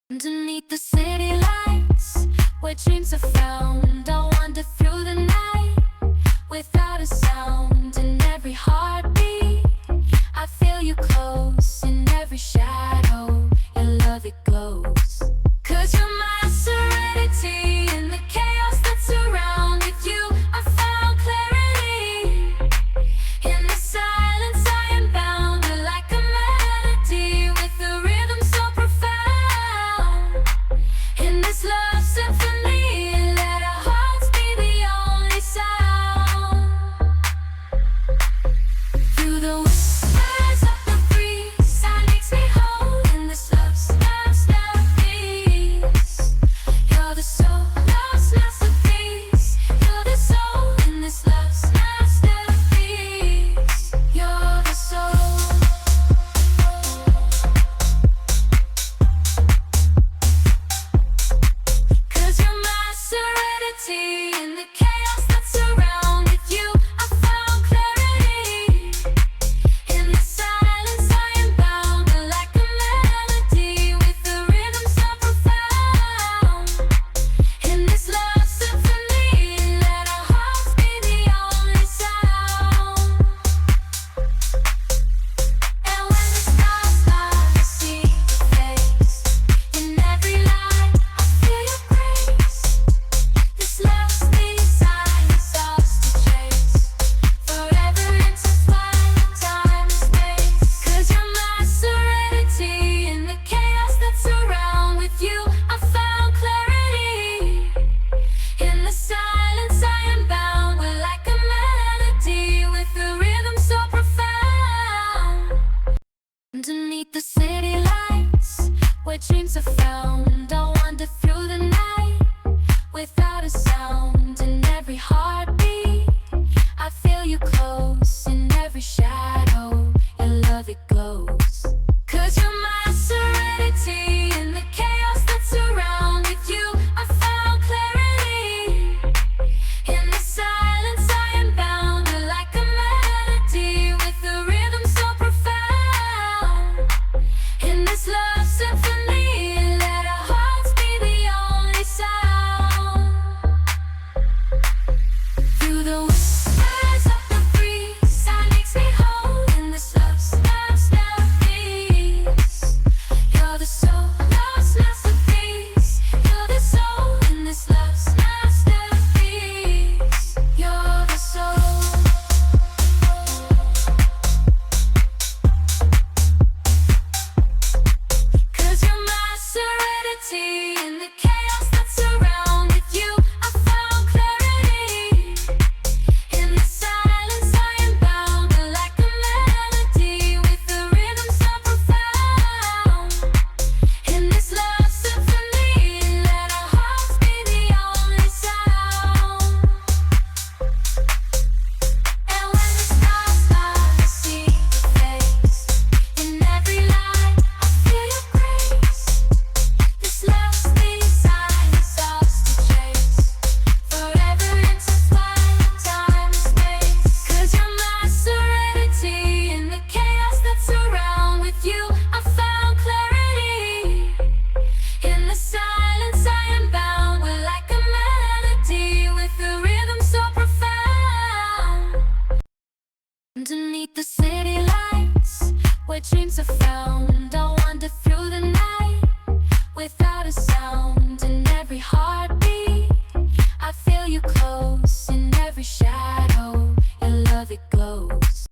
Underneath the city lights, where dreams are found, I wander through the night without a sound. In every heartbeat, I feel you close. In every shadow, your love it glows. 'Cause you're my serenity in the chaos that's around. With you, I found clarity. In the silence, I am bound. We're like a melody with a rhythm so profound. In this love symphony, let our hearts be the only sound. Through the whispers of the breeze, that makes me whole. In this love masterpiece, you're the soul, love's masterpiece. You're the soul in this love's masterpiece. You're the soul. 'Cause you're my serenity in the chaos that's around. With you, I found clarity. In the silence, I am bound. We're like a melody with a rhythm so profound. In this love symphony, let our hearts be the only sound. And when the stars lie, I see your face. In every light, I feel your grace. This love's design is ours to chase, forever intertwined, time and space. 'Cause you're my serenity in the chaos that's around. With you, I found clarity. In the silence, I am bound. We're like a melody with a rhythm so profound. Underneath the city lights, where dreams are found, I wander through the night without a sound. In every heartbeat, I feel you close. In every shadow, your love it glows. 'Cause you're my serenity in the chaos that's around. With you, I found clarity. In the silence, I am bound. We're like a melody with a rhythm so profound. In this love symphony, let our hearts be the only sound. Through the whispers of the breeze, that makes me whole. In this love's masterpiece, you're the soul, love's masterpiece. You're the soul in this love's masterpiece. You're the soul. 'Cause you're my serenity in the